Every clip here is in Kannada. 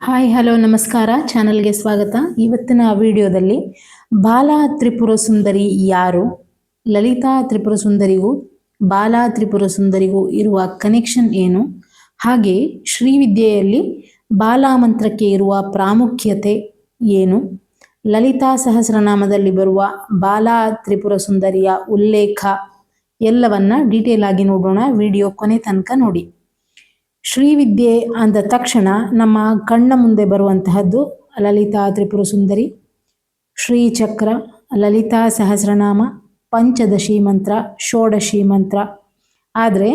ಹಾಯ್ ಹಲೋ ನಮಸ್ಕಾರ, ಚಾನಲ್ಗೆ ಸ್ವಾಗತ. ಇವತ್ತಿನ ವಿಡಿಯೋದಲ್ಲಿ ಬಾಲಾ ತ್ರಿಪುರ ಸುಂದರಿ ಯಾರು, ಲಲಿತಾ ತ್ರಿಪುರ ಸುಂದರಿಗೂ ಬಾಲಾ ತ್ರಿಪುರ ಸುಂದರಿಗೂ ಇರುವ ಕನೆಕ್ಷನ್ ಏನು, ಹಾಗೆ ಶ್ರೀವಿದ್ಯೆಯಲ್ಲಿ ಬಾಲಾ ಮಂತ್ರಕ್ಕೆ ಇರುವ ಪ್ರಾಮುಖ್ಯತೆ ಏನು, ಲಲಿತಾ ಸಹಸ್ರನಾಮದಲ್ಲಿ ಬರುವ ಬಾಲಾ ತ್ರಿಪುರ ಸುಂದರಿಯ ಉಲ್ಲೇಖ ಎಲ್ಲವನ್ನ ಡೀಟೇಲ್ ಆಗಿ ನೋಡೋಣ. ವಿಡಿಯೋ ಕೊನೆ ತನಕ ನೋಡಿ. ಶ್ರೀವಿದ್ಯೆ ಅಂದ ತಕ್ಷಣ ನಮ್ಮ ಕಣ್ಣ ಮುಂದೆ ಬರುವಂತಹದ್ದು ಲಲಿತಾ ತ್ರಿಪುರ ಸುಂದರಿ, ಶ್ರೀಚಕ್ರ, ಲಲಿತಾ ಸಹಸ್ರನಾಮ, ಪಂಚದಶಿ ಮಂತ್ರ, ಷೋಡಶಿ ಮಂತ್ರ. ಆದರೆ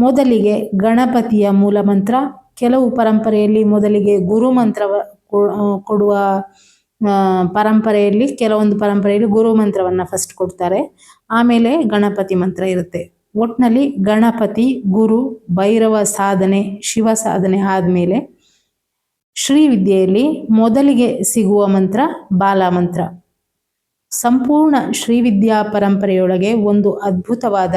ಮೊದಲಿಗೆ ಗಣಪತಿಯ ಮೂಲ ಮಂತ್ರ, ಕೆಲವು ಪರಂಪರೆಯಲ್ಲಿ ಮೊದಲಿಗೆ ಗುರು ಮಂತ್ರ ಕೊಡುವ ಪರಂಪರೆಯಲ್ಲಿ, ಕೆಲವೊಂದು ಪರಂಪರೆಯಲ್ಲಿ ಗುರು ಮಂತ್ರವನ್ನು ಫಸ್ಟ್ ಕೊಡ್ತಾರೆ, ಆಮೇಲೆ ಗಣಪತಿ ಮಂತ್ರ ಇರುತ್ತೆ. ಒಟ್ಟಿನಲ್ಲಿ ಗಣಪತಿ, ಗುರು, ಭೈರವ ಸಾಧನೆ, ಶಿವ ಸಾಧನೆ ಆದಮೇಲೆ ಶ್ರೀವಿದ್ಯೆಯಲ್ಲಿ ಮೊದಲಿಗೆ ಸಿಗುವ ಮಂತ್ರ ಬಾಲಾ ಮಂತ್ರ. ಸಂಪೂರ್ಣ ಶ್ರೀವಿದ್ಯಾ ಪರಂಪರೆಯೊಳಗೆ ಒಂದು ಅದ್ಭುತವಾದ,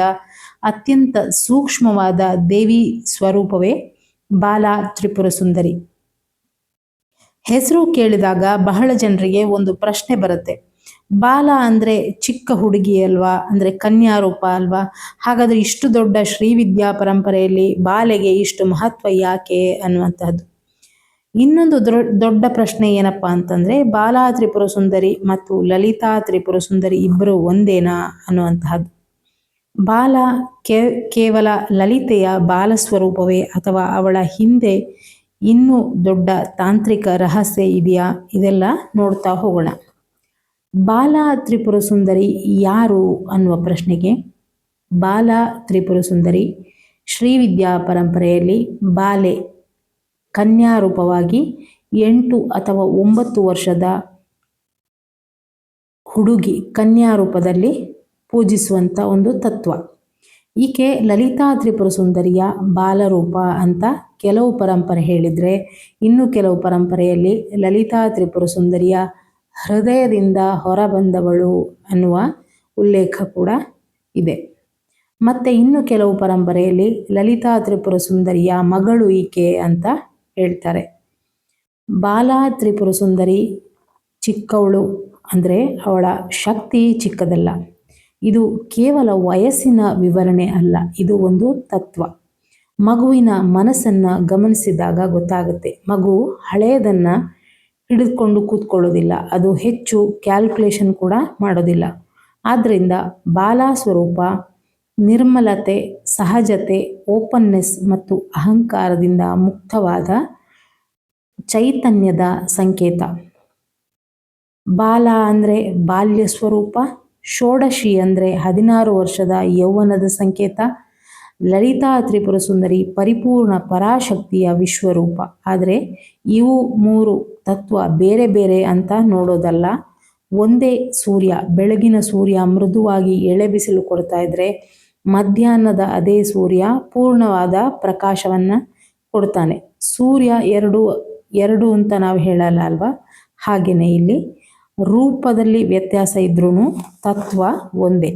ಅತ್ಯಂತ ಸೂಕ್ಷ್ಮವಾದ ದೇವಿ ಸ್ವರೂಪವೇ ಬಾಲಾ ತ್ರಿಪುರ ಸುಂದರಿ. ಹೆಸರು ಕೇಳಿದಾಗ ಬಹಳ ಜನರಿಗೆ ಒಂದು ಪ್ರಶ್ನೆ ಬರುತ್ತೆ, ಬಾಲ ಅಂದರೆ ಚಿಕ್ಕ ಹುಡುಗಿ ಅಲ್ವಾ, ಅಂದರೆ ಕನ್ಯಾ ರೂಪ ಅಲ್ವಾ, ಹಾಗಾದರೆ ಇಷ್ಟು ದೊಡ್ಡ ಶ್ರೀವಿದ್ಯಾ ಪರಂಪರೆಯಲ್ಲಿ ಬಾಲೆಗೆ ಇಷ್ಟು ಮಹತ್ವ ಯಾಕೆ ಅನ್ನುವಂತಹದ್ದು. ಇನ್ನೊಂದು ದೊಡ್ಡ ಪ್ರಶ್ನೆ ಏನಪ್ಪ ಅಂತಂದರೆ, ಬಾಲಾ ತ್ರಿಪುರ ಸುಂದರಿ ಮತ್ತು ಲಲಿತಾ ತ್ರಿಪುರ ಸುಂದರಿ ಇಬ್ಬರು ಒಂದೇನಾ ಅನ್ನುವಂತಹದ್ದು. ಬಾಲ ಕೇವಲ ಲಲಿತೆಯ ಬಾಲ ಸ್ವರೂಪವೇ, ಅಥವಾ ಅವಳ ಹಿಂದೆ ಇನ್ನೂ ದೊಡ್ಡ ತಾಂತ್ರಿಕ ರಹಸ್ಯ ಇದೆಯಾ? ಇದೆಲ್ಲ ನೋಡ್ತಾ ಹೋಗೋಣ. ಬಾಲಾ ತ್ರಿಪುರ ಸುಂದರಿ ಯಾರು ಅನ್ನುವ ಪ್ರಶ್ನೆಗೆ, ಬಾಲಾ ತ್ರಿಪುರ ಸುಂದರಿ ಶ್ರೀವಿದ್ಯಾ ಪರಂಪರೆಯಲ್ಲಿ ಬಾಲೆ ಕನ್ಯಾ ರೂಪವಾಗಿ 8 ಅಥವಾ 9 ವರ್ಷದ ಹುಡುಗಿ ಕನ್ಯಾ ರೂಪದಲ್ಲಿ ಪೂಜಿಸುವಂಥ ಒಂದು ತತ್ವ. ಈಕೆ ಲಲಿತಾ ತ್ರಿಪುರ ಸುಂದರಿಯ ಬಾಲರೂಪ ಅಂತ ಕೆಲವು ಪರಂಪರೆ ಹೇಳಿದರೆ, ಇನ್ನು ಕೆಲವು ಪರಂಪರೆಯಲ್ಲಿ ಲಲಿತಾ ತ್ರಿಪುರ ಸುಂದರಿಯ ಹೃದಯದಿಂದ ಹೊರಬಂದವಳು ಅನ್ನುವ ಉಲ್ಲೇಖ ಕೂಡ ಇದೆ. ಮತ್ತು ಇನ್ನು ಕೆಲವು ಪರಂಪರೆಯಲ್ಲಿ ಲಲಿತಾ ತ್ರಿಪುರ ಸುಂದರಿಯ ಮಗಳು ಈಕೆ ಅಂತ ಹೇಳ್ತಾರೆ. ಬಾಲಾ ತ್ರಿಪುರ ಸುಂದರಿ ಚಿಕ್ಕವಳು ಅಂದರೆ ಅವಳ ಶಕ್ತಿ ಚಿಕ್ಕದಲ್ಲ. ಇದು ಕೇವಲ ವಯಸ್ಸಿನ ವಿವರಣೆ ಅಲ್ಲ, ಇದು ಒಂದು ತತ್ವ. ಮಗುವಿನ ಮನಸ್ಸನ್ನು ಗಮನಿಸಿದಾಗ ಗೊತ್ತಾಗುತ್ತೆ, ಮಗು ಹಳೆಯದನ್ನು ಹಿಡಿದುಕೊಂಡು ಕೂತ್ಕೊಳ್ಳೋದಿಲ್ಲ, ಅದು ಹೆಚ್ಚು ಕ್ಯಾಲ್ಕುಲೇಷನ್ ಕೂಡ ಮಾಡೋದಿಲ್ಲ. ಆದ್ದರಿಂದ ಬಾಲಾ ಸ್ವರೂಪ ನಿರ್ಮಲತೆ, ಸಹಜತೆ, ಓಪನ್ನೆಸ್ ಮತ್ತು ಅಹಂಕಾರದಿಂದ ಮುಕ್ತವಾದ ಚೈತನ್ಯದ ಸಂಕೇತ. ಬಾಲ ಅಂದರೆ ಬಾಲ್ಯ ಸ್ವರೂಪ, ಷೋಡಶಿ ಅಂದರೆ 16 ವರ್ಷದ ಯೌವನದ ಸಂಕೇತ. ಲಲಿತಾ ತ್ರಿಪುರ ಸುಂದರಿ ಪರಿಪೂರ್ಣ ಪರಾಶಕ್ತಿಯ ವಿಶ್ವರೂಪ. ಆದರೆ ಇವು 3 ತತ್ವ ಬೇರೆ ಬೇರೆ ಅಂತ ನೋಡೋದಲ್ಲ. ಒಂದೇ ಸೂರ್ಯ, ಬೆಳಗಿನ ಸೂರ್ಯ ಮೃದುವಾಗಿ ಎಳೆ ಬಿಸಿಲು ಕೊಡ್ತಾ ಇದ್ರೆ, ಮಧ್ಯಾಹ್ನದ ಅದೇ ಸೂರ್ಯ ಪೂರ್ಣವಾದ ಪ್ರಕಾಶವನ್ನು ಕೊಡ್ತಾನೆ. ಸೂರ್ಯ ಎರಡು ಅಂತ ನಾವು ಹೇಳಲ್ಲ ಅಲ್ವಾ, ಹಾಗೆಯೇ ಇಲ್ಲಿ ರೂಪದಲ್ಲಿ ವ್ಯತ್ಯಾಸ ಇದ್ರೂ ತತ್ವ ಒಂದೇ.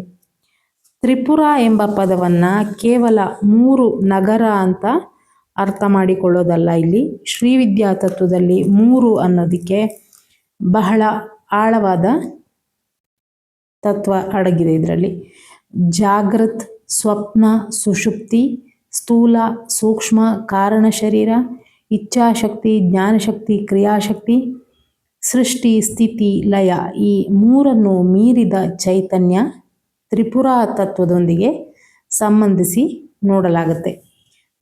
ತ್ರಿಪುರ ಎಂಬ ಪದವನ್ನು ಕೇವಲ 3 ನಗರ ಅಂತ ಅರ್ಥ ಮಾಡಿಕೊಳ್ಳೋದಲ್ಲ. ಇಲ್ಲಿ ಶ್ರೀವಿದ್ಯಾ ತತ್ವದಲ್ಲಿ 3 ಅನ್ನೋದಕ್ಕೆ ಬಹಳ ಆಳವಾದ ತತ್ವ ಅಡಗಿದೆ. ಇದರಲ್ಲಿ ಜಾಗೃತ್, ಸ್ವಪ್ನ, ಸುಷುಪ್ತಿ, ಸ್ಥೂಲ, ಸೂಕ್ಷ್ಮ, ಕಾರಣ ಶರೀರ, ಇಚ್ಛಾಶಕ್ತಿ, ಜ್ಞಾನಶಕ್ತಿ, ಕ್ರಿಯಾಶಕ್ತಿ, ಸೃಷ್ಟಿ, ಸ್ಥಿತಿ, ಲಯ, ಈ 3ನ್ನು ಮೀರಿದ ಚೈತನ್ಯ ತ್ರಿಪುರ ತತ್ವದೊಂದಿಗೆ ಸಂಬಂಧಿಸಿ ನೋಡಲಾಗುತ್ತೆ.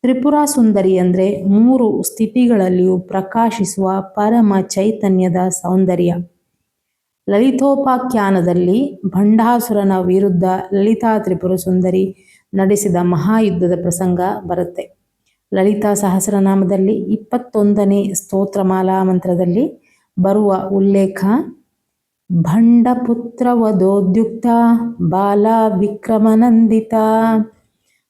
ತ್ರಿಪುರ ಸುಂದರಿ ಅಂದರೆ 3 ಸ್ಥಿತಿಗಳಲ್ಲಿಯೂ ಪ್ರಕಾಶಿಸುವ ಪರಮ ಚೈತನ್ಯದ ಸೌಂದರ್ಯ. ಲಲಿತೋಪಾಖ್ಯಾನದಲ್ಲಿ ಭಂಡಾಸುರನ ವಿರುದ್ಧ ಲಲಿತಾ ತ್ರಿಪುರ ಸುಂದರಿ ನಡೆಸಿದ ಮಹಾಯುದ್ಧದ ಪ್ರಸಂಗ ಬರುತ್ತೆ. ಲಲಿತಾ ಸಹಸ್ರನಾಮದಲ್ಲಿ 21ನೇ ಸ್ತೋತ್ರಮಾಲಾ ಮಂತ್ರದಲ್ಲಿ ಬರುವ ಉಲ್ಲೇಖ ಭಂಡಪುತ್ರ ವಧೋದ್ಯುಕ್ತ ಬಾಲ ವಿಕ್ರಮನಂದಿತ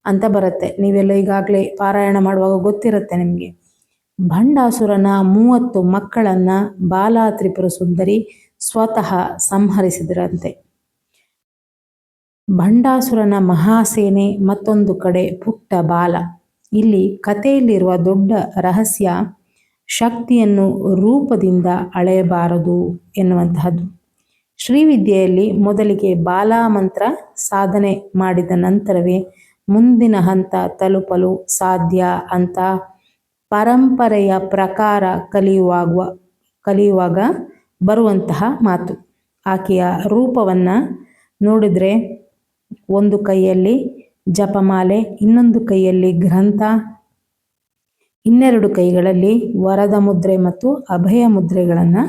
ಅಂತ ಬರುತ್ತೆ. ನೀವೆಲ್ಲ ಈಗಾಗಲೇ ಪಾರಾಯಣ ಮಾಡುವಾಗ ಗೊತ್ತಿರುತ್ತೆ ನಿಮಗೆ. ಭಂಡಾಸುರನ 30 ಮಕ್ಕಳನ್ನು ಬಾಲಾ ತ್ರಿಪುರ ಸುಂದರಿ ಸ್ವತಃ ಸಂಹರಿಸಿದ್ರಂತೆ. ಭಂಡಾಸುರನ ಮಹಾಸೇನೆ ಮತ್ತೊಂದು ಕಡೆ ಪುಟ್ಟ ಬಾಲ. ಇಲ್ಲಿ ಕಥೆಯಲ್ಲಿರುವ ದೊಡ್ಡ ರಹಸ್ಯ ಶಕ್ತಿಯನ್ನು ರೂಪದಿಂದ ಅಳೆಯಬಾರದು ಎನ್ನುವಂತಹದ್ದು. ಶ್ರೀವಿದ್ಯೆಯಲ್ಲಿ ಮೊದಲಿಗೆ ಬಾಲಾ ಮಂತ್ರ ಸಾಧನೆ ಮಾಡಿದ ನಂತರವೇ ಮುಂದಿನ ಹಂತ ತಲುಪಲು ಸಾಧ್ಯ ಅಂತ ಪರಂಪರೆಯ ಪ್ರಕಾರ ಕಲಿಯುವಾಗ ಬರುವಂತಹ ಮಾತು. ಆಕೆಯ ರೂಪವನ್ನು ನೋಡಿದರೆ ಒಂದು ಕೈಯಲ್ಲಿ ಜಪಮಾಲೆ, ಇನ್ನೊಂದು ಕೈಯಲ್ಲಿ ಗ್ರಂಥ, ಇನ್ನೆರಡು ಕೈಗಳಲ್ಲಿ ವರದ ಮುದ್ರೆ ಮತ್ತು ಅಭಯ ಮುದ್ರೆಗಳನ್ನು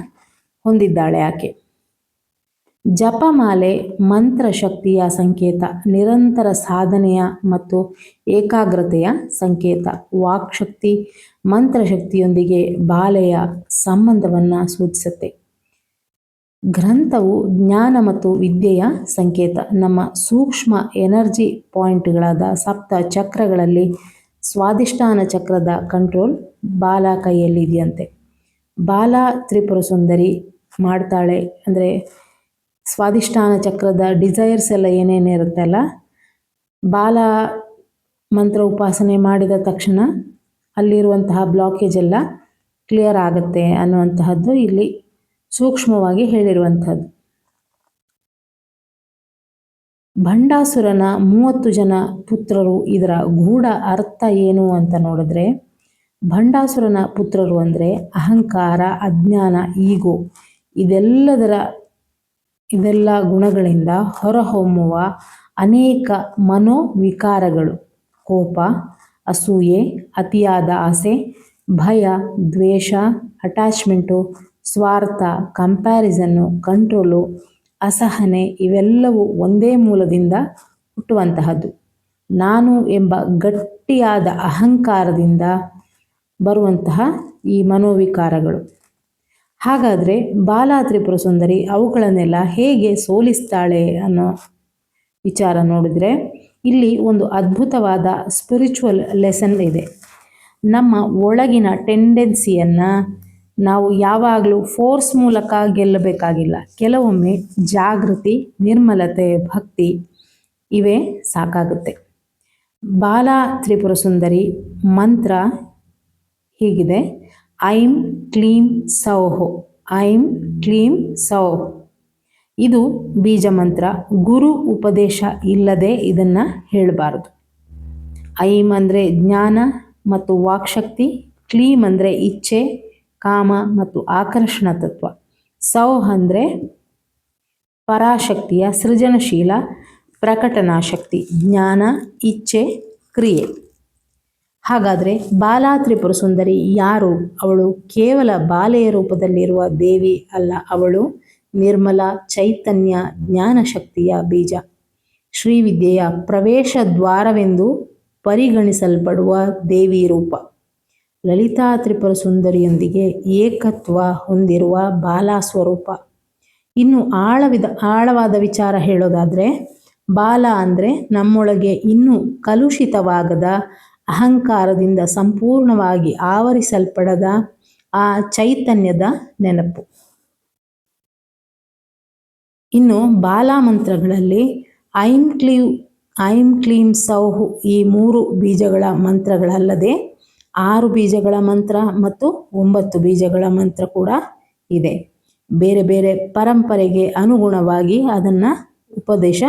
ಹೊಂದಿದ್ದಾಳೆ ಆಕೆ. ಜಪಮಾಲೆ ಮಂತ್ರಶಕ್ತಿಯ ಸಂಕೇತ, ನಿರಂತರ ಸಾಧನೆಯ ಮತ್ತು ಏಕಾಗ್ರತೆಯ ಸಂಕೇತ. ವಾಕ್ಶಕ್ತಿ ಮಂತ್ರಶಕ್ತಿಯೊಂದಿಗೆ ಬಾಲೆಯ ಸಂಬಂಧವನ್ನು ಸೂಚಿಸುತ್ತೆ. ಗ್ರಂಥವು ಜ್ಞಾನ ಮತ್ತು ವಿದ್ಯೆಯ ಸಂಕೇತ. ನಮ್ಮ ಸೂಕ್ಷ್ಮ ಎನರ್ಜಿ ಪಾಯಿಂಟ್ಗಳಾದ ಸಪ್ತ ಚಕ್ರಗಳಲ್ಲಿ ಸ್ವಾಧಿಷ್ಠಾನ ಚಕ್ರದ ಕಂಟ್ರೋಲ್ ಬಾಲ ಕೈಯಲ್ಲಿದೆಯಂತೆ. ಬಾಲ ತ್ರಿಪುರ ಸುಂದರಿ ಮಾಡ್ತಾಳೆ ಅಂದರೆ ಸ್ವಾಧಿಷ್ಠಾನ ಚಕ್ರದ ಡಿಸೈರ್ಸ್ ಎಲ್ಲ ಏನೇನಿರುತ್ತೆ ಅಲ್ಲ, ಬಾಲ ಮಂತ್ರ ಉಪಾಸನೆ ಮಾಡಿದ ತಕ್ಷಣ ಅಲ್ಲಿರುವಂತಹ ಬ್ಲಾಕೇಜ್ ಎಲ್ಲ ಕ್ಲಿಯರ್ ಆಗುತ್ತೆ ಅನ್ನುವಂತಹದ್ದು ಇಲ್ಲಿ ಸೂಕ್ಷ್ಮವಾಗಿ ಹೇಳಿರುವಂಥದ್ದು. ಭಂಡಾಸುರನ 30 ಜನ ಪುತ್ರರು, ಇದರ ಗೂಢ ಅರ್ಥ ಏನು ಅಂತ ನೋಡಿದ್ರೆ, ಭಂಡಾಸುರನ ಪುತ್ರರು ಅಂದರೆ ಅಹಂಕಾರ, ಅಜ್ಞಾನ, ಈಗೋ ಇದೆಲ್ಲ ಗುಣಗಳಿಂದ ಹೊರಹೊಮ್ಮುವ ಅನೇಕ ಮನೋವಿಕಾರಗಳು. ಕೋಪ, ಅಸೂಯೆ, ಅತಿಯಾದ ಆಸೆ, ಭಯ, ದ್ವೇಷ, ಅಟ್ಯಾಚ್ಮೆಂಟು, ಸ್ವಾರ್ಥ, ಕಂಪ್ಯಾರಿಸನ್ನು, ಕಂಟ್ರೋಲು, ಅಸಹನೆ ಇವೆಲ್ಲವೂ ಒಂದೇ ಮೂಲದಿಂದ ಹುಟ್ಟುವಂತಹದ್ದು. ನಾನು ಎಂಬ ಗಟ್ಟಿಯಾದ ಅಹಂಕಾರದಿಂದ ಬರುವಂತಹ ಈ ಮನೋವಿಕಾರಗಳು. ಹಾಗಾದರೆ ಬಾಲ ತ್ರಿಪುರ ಸುಂದರಿ ಅವುಗಳನ್ನೆಲ್ಲ ಹೇಗೆ ಸೋಲಿಸ್ತಾಳೆ ಅನ್ನೋ ವಿಚಾರ ನೋಡಿದರೆ, ಇಲ್ಲಿ ಒಂದು ಅದ್ಭುತವಾದ ಸ್ಪಿರಿಚುವಲ್ ಲೆಸನ್ ಇದೆ. ನಮ್ಮ ಒಳಗಿನ ಟೆಂಡೆನ್ಸಿಯನ್ನು ನಾವು ಯಾವಾಗಲೂ ಫೋರ್ಸ್ ಮೂಲಕ ಗೆಲ್ಲಬೇಕಾಗಿಲ್ಲ. ಕೆಲವೊಮ್ಮೆ ಜಾಗೃತಿ, ನಿರ್ಮಲತೆ, ಭಕ್ತಿ ಇವೇ ಸಾಕಾಗುತ್ತೆ. ಬಾಲ ತ್ರಿಪುರ ಸುಂದರಿ ಮಂತ್ರ ಹೀಗಿದೆ: ಐಂ ಕ್ಲೀಂ ಸೌಹ್, ಐಂ ಕ್ಲೀಂ ಸೌಹ್. ಇದು ಬೀಜ ಮಂತ್ರ. ಗುರು ಉಪದೇಶ ಇಲ್ಲದೆ ಇದನ್ನು ಹೇಳಬಾರದು. ಐಂ ಅಂದರೆ ಜ್ಞಾನ ಮತ್ತು ವಾಕ್ಶಕ್ತಿ, ಕ್ಲೀಂ ಅಂದರೆ ಇಚ್ಛೆ, ಕಾಮ ಮತ್ತು ಆಕರ್ಷಣ ತತ್ವ, ಸೌಹ್ ಅಂದರೆ ಪರಾಶಕ್ತಿಯ ಸೃಜನಶೀಲ ಪ್ರಕಟನಾಶಕ್ತಿ, ಜ್ಞಾನ, ಇಚ್ಛೆ, ಕ್ರಿಯೆ. ಹಾಗಾದರೆ ಬಾಲಾ ತ್ರಿಪುರ ಸುಂದರಿ ಯಾರು? ಅವಳು ಕೇವಲ ಬಾಲೆಯ ರೂಪದಲ್ಲಿರುವ ದೇವಿ ಅಲ್ಲ, ಅವಳು ನಿರ್ಮಲ ಚೈತನ್ಯ ಜ್ಞಾನಶಕ್ತಿಯ ಬೀಜ. ಶ್ರೀವಿದ್ಯೆಯ ಪ್ರವೇಶ ದ್ವಾರವೆಂದು ಪರಿಗಣಿಸಲ್ಪಡುವ ದೇವಿ ರೂಪ. ಲಲಿತಾ ತ್ರಿಪುರ ಸುಂದರಿಯೊಂದಿಗೆ ಏಕತ್ವ ಹೊಂದಿರುವ ಬಾಲ ಸ್ವರೂಪ. ಇನ್ನು ಆಳವಾದ ವಿಚಾರ ಹೇಳೋದಾದರೆ, ಬಾಲ ಅಂದರೆ ನಮ್ಮೊಳಗೆ ಇನ್ನೂ ಕಲುಷಿತವಾಗದ, ಅಹಂಕಾರದಿಂದ ಸಂಪೂರ್ಣವಾಗಿ ಆವರಿಸಲ್ಪಡದ ಆ ಚೈತನ್ಯದ ನೆನಪು. ಇನ್ನು ಬಾಲ ಮಂತ್ರಗಳಲ್ಲಿ ಐಂ ಕ್ಲೀಂ ಸೌಹ್ ಈ 3 ಬೀಜಗಳ ಮಂತ್ರಗಳಲ್ಲದೆ 6 ಬೀಜಗಳ ಮಂತ್ರ ಮತ್ತು 9 ಬೀಜಗಳ ಮಂತ್ರ ಕೂಡ ಇದೆ. ಬೇರೆ ಬೇರೆ ಪರಂಪರೆಗೆ ಅನುಗುಣವಾಗಿ ಅದನ್ನು ಉಪದೇಶ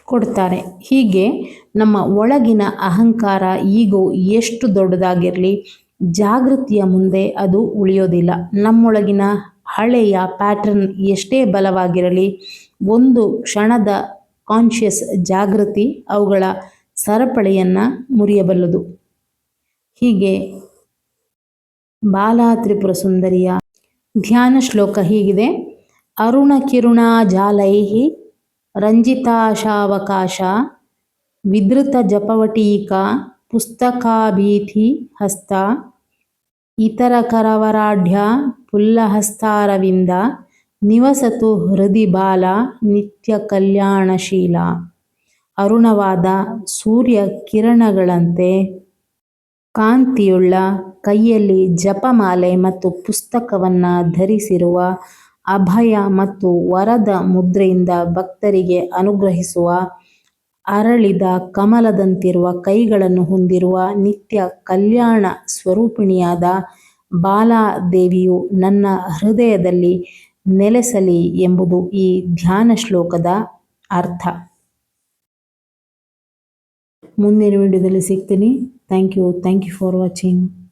ಕೊಡ್ತಾರೆ. ಹೀಗೆ ನಮ್ಮ ಒಳಗಿನ ಅಹಂಕಾರ, ಈಗೋ ಎಷ್ಟು ದೊಡ್ಡದಾಗಿರಲಿ, ಜಾಗೃತಿಯ ಮುಂದೆ ಅದು ಉಳಿಯೋದಿಲ್ಲ. ನಮ್ಮೊಳಗಿನ ಹಳೆಯ ಪ್ಯಾಟರ್ನ್ ಎಷ್ಟೇ ಬಲವಾಗಿರಲಿ, ಒಂದು ಕ್ಷಣದ ಕಾನ್ಷಿಯಸ್ ಜಾಗೃತಿ ಅವುಗಳ ಸರಪಳಿಯನ್ನು ಮುರಿಯಬಲ್ಲದು. ಹೀಗೆ ಬಾಲಾ ತ್ರಿಪುರ ಸುಂದರಿಯ ಧ್ಯಾನ ಶ್ಲೋಕ ಹೀಗಿದೆ: ಅರುಣ ಕಿರುಣಾ ಜಾಲೈಹಿ ರಂಜಿತಾಶಾವಕಾಶ ವಿಧೃತ ಜಪವಟೀಕಾ ಪುಸ್ತಕಾಭೀತಿ ಹಸ್ತ ಇತರ ಕರವರಾಢ್ಯ ಪುಲ್ಲಹಸ್ತಾರವಿಂದ ನಿವಸತು ಹೃದಿ ಬಾಲ ನಿತ್ಯ ಕಲ್ಯಾಣಶೀಲ. ಅರುಣವಾದ ಸೂರ್ಯ ಕಿರಣಗಳಂತೆ ಕಾಂತಿಯುಳ್ಳ ಕೈಯಲ್ಲಿ ಜಪಮಾಲೆ ಮತ್ತು ಪುಸ್ತಕವನ್ನು ಧರಿಸಿರುವ, ಅಭಯ ಮತ್ತು ವರದ ಮುದ್ರೆಯಿಂದ ಭಕ್ತರಿಗೆ ಅನುಗ್ರಹಿಸುವ, ಅರಳಿದ ಕಮಲದಂತಿರುವ ಕೈಗಳನ್ನು ಹೊಂದಿರುವ ನಿತ್ಯ ಕಲ್ಯಾಣ ಸ್ವರೂಪಿಣಿಯಾದ ಬಾಲಾದೇವಿಯು ನನ್ನ ಹೃದಯದಲ್ಲಿ ನೆಲೆಸಲಿ ಎಂಬುದು ಈ ಧ್ಯಾನ ಶ್ಲೋಕದ ಅರ್ಥ. ಮುಂದಿನ ವಿಡಿಯೋದಲ್ಲಿ ಸಿಗ್ತೀನಿ. Thank you for watching.